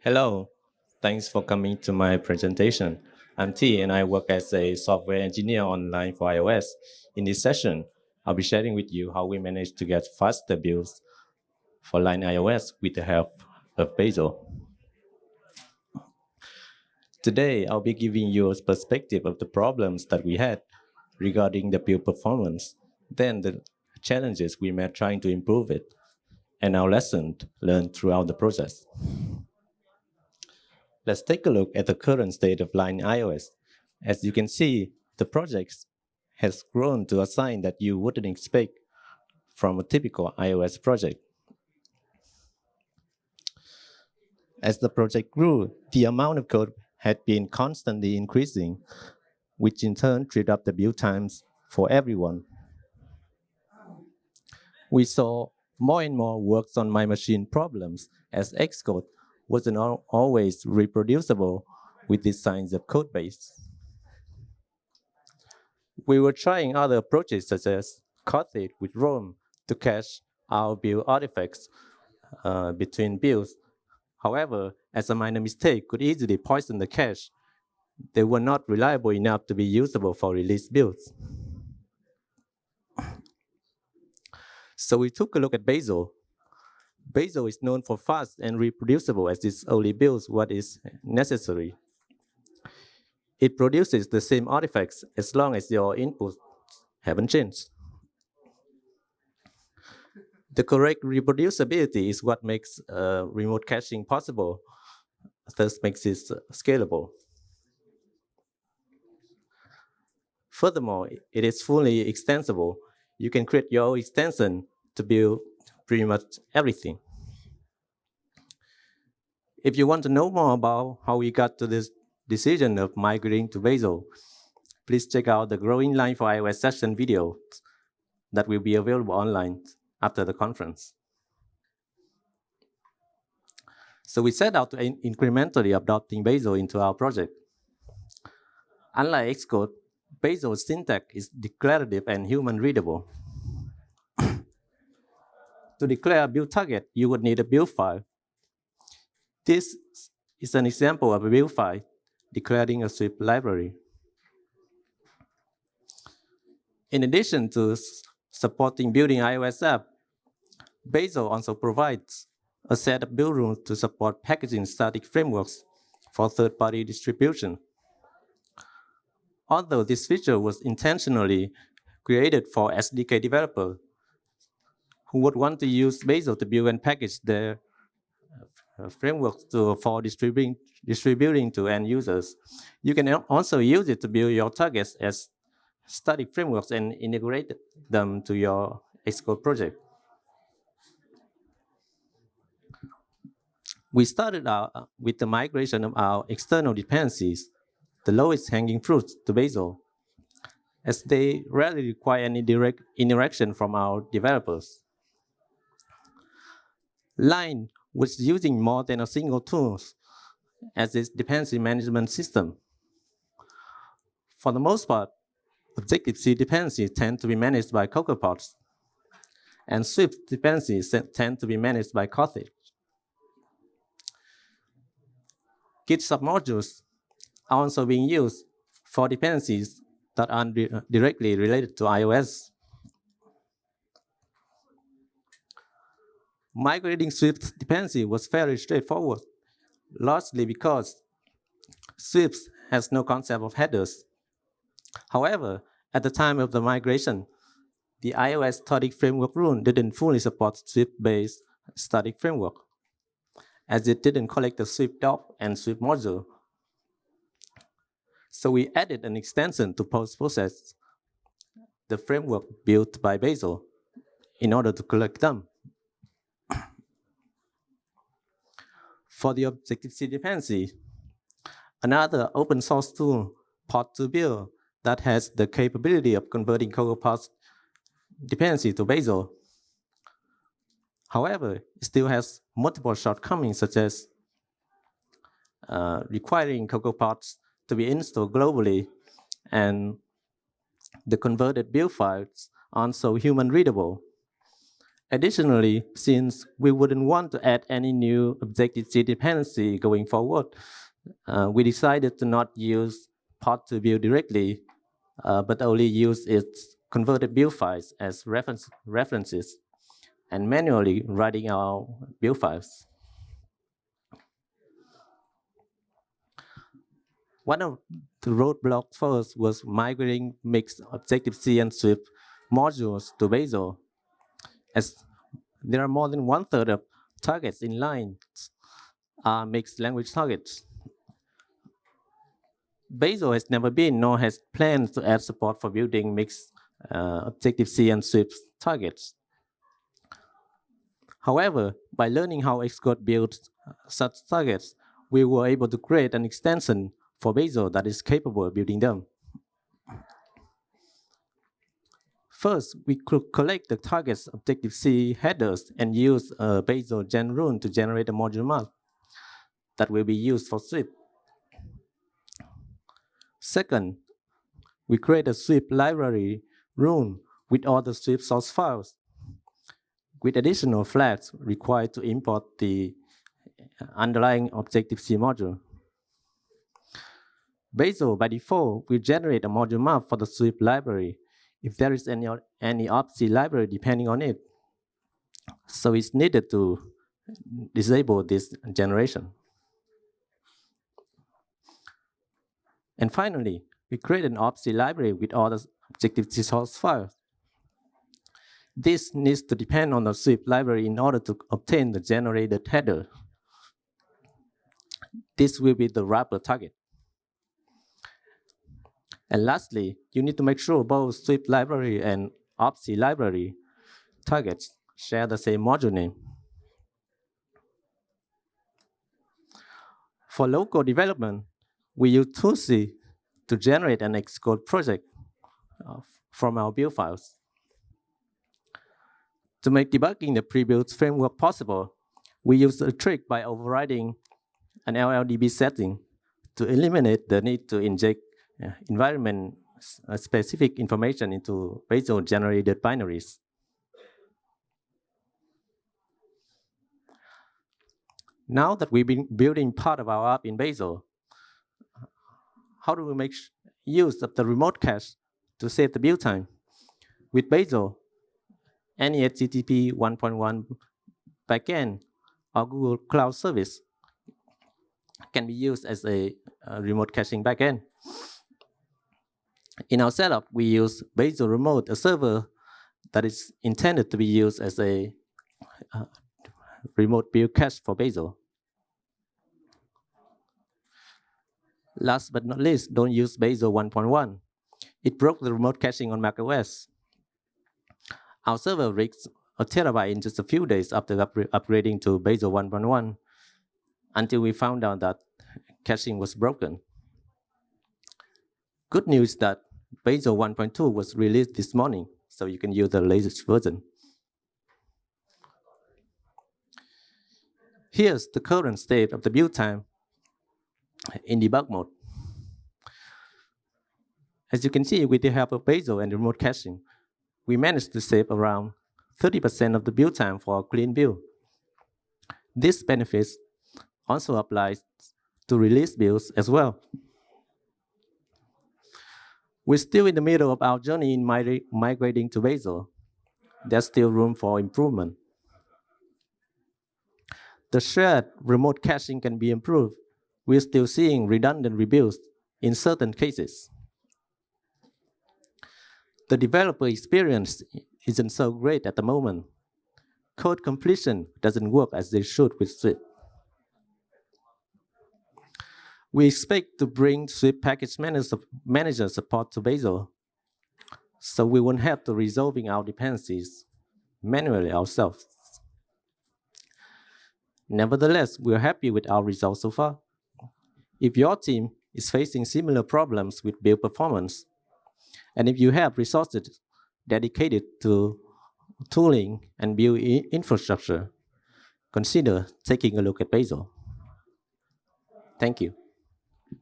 Hello, thanks for coming to my presentation. I'm T and I work as a software engineer online for iOS. In this session, I'll be sharing with you how we managed to get faster builds for Line iOS with the help of Bazel. Today, I'll be giving you a perspective of the problems that we had regarding the build performance, then the challenges we met trying to improve it, and our lessons learned throughout the process. Let's take a look at the current state of Line iOS. As you can see, the project has grown to a size that you wouldn't expect from a typical iOS project. As the project grew, the amount of code had been constantly increasing, which in turn tripped up the build times for everyone. We saw more and more works on my machine problems as Xcode wasn't always reproducible with this kinds of code base. We were trying other approaches such as Kotlin with Rome to cache our build artifacts between builds. However, as a minor mistake could easily poison the cache, they were not reliable enough to be usable for release builds. So we took a look at Bazel. Bazel is known for fast and reproducible as it only builds what is necessary. It produces the same artifacts as long as your inputs haven't changed. The correct reproducibility is what makes remote caching possible, thus makes it scalable. Furthermore, it is fully extensible. You can create your own extension to build pretty much everything. If you want to know more about how we got to this decision of migrating to Bazel, please check out the Growing Line for iOS session video that will be available online after the conference. So we set out to incrementally adopting Bazel into our project. Unlike Xcode, Bazel's syntax is declarative and human readable. To declare a build target, you would need a build file. This is an example of a build file declaring a Swift library. In addition to supporting building iOS app, Bazel also provides a set of build rules to support packaging static frameworks for third-party distribution. Although this feature was intentionally created for SDK developers who would want to use Bazel to build and package their frameworks for distributing to end users, you can also use it to build your targets as static frameworks and integrate them to your Xcode project. We started out with the migration of our external dependencies, the lowest hanging fruits, to Bazel, as they rarely require any direct interaction from our developers. Line was using more than a single tool as its dependency management system. For the most part, Objective-C dependencies tend to be managed by CocoaPods, and Swift dependencies tend to be managed by Kotlin. Git submodules are also being used for dependencies that are directly related to iOS. Migrating Swift dependency was fairly straightforward, largely because Swift has no concept of headers. However, at the time of the migration, the iOS static framework rule didn't fully support Swift-based static framework, as it didn't collect the Swift doc and Swift module. So we added an extension to post-process the framework built by Bazel in order to collect them. For the Objective-C dependency, another open source tool, Pod2Build, that has the capability of converting CocoaPods dependency to Bazel. However, it still has multiple shortcomings, such as requiring CocoaPods to be installed globally, and the converted build files aren't so human readable. Additionally, since we wouldn't want to add any new Objective-C dependency going forward, we decided to not use pod2build directly, but only use its converted build files as references and manually writing our build files. One of the roadblocks first was migrating mixed Objective-C and Swift modules to Bazel, as there are more than one-third of targets in line are mixed language targets. Bazel has never been nor has plans to add support for building mixed Objective-C and Swift targets. However, by learning how Xcode builds such targets, we were able to create an extension for Bazel that is capable of building them. First, we could collect the target's Objective-C headers and use a Bazel gen rune to generate a module map that will be used for Swift. Second, we create a Swift library rune with all the Swift source files, with additional flags required to import the underlying Objective-C module. Bazel, by default, will generate a module map for the Swift library if there is any Obc library depending on it. So it's needed to disable this generation. And finally, we create an Obc library with all the Objective-C source files. This needs to depend on the Swift library in order to obtain the generated header. This will be the wrapper target. And lastly, you need to make sure both Swift library and Obc library targets share the same module name. For local development, we use Tulsi to generate an Xcode project from our build files. To make debugging the pre-built framework possible, we use a trick by overriding an LLDB setting to eliminate the need to inject environment-specific information into Bazel-generated binaries. Now that we've been building part of our app in Bazel, how do we make use of the remote cache to save the build time? With Bazel, any HTTP 1.1 backend or Google Cloud Service can be used as a remote caching backend. In our setup, we use Bazel Remote, a server that is intended to be used as a remote build cache for Bazel. Last but not least, don't use Bazel 1.1. It broke the remote caching on macOS. Our server reached a terabyte in just a few days after upgrading to Bazel 1.1, until we found out that caching was broken. Good news is that Bazel 1.2 was released this morning, so you can use the latest version. Here's the current state of the build time in debug mode. As you can see, with the help of Bazel and remote caching, we managed to save around 30% of the build time for a clean build. This benefits also applies to release builds as well. We're still in the middle of our journey in migrating to Bazel. There's still room for improvement. The shared remote caching can be improved. We're still seeing redundant rebuilds in certain cases. The developer experience isn't so great at the moment. Code completion doesn't work as they should with Swift. We expect to bring Swift package manager support to Bazel, so we won't have to resolving our dependencies manually ourselves. Nevertheless, we're happy with our results so far. If your team is facing similar problems with build performance, and if you have resources dedicated to tooling and build infrastructure, consider taking a look at Bazel. Thank you.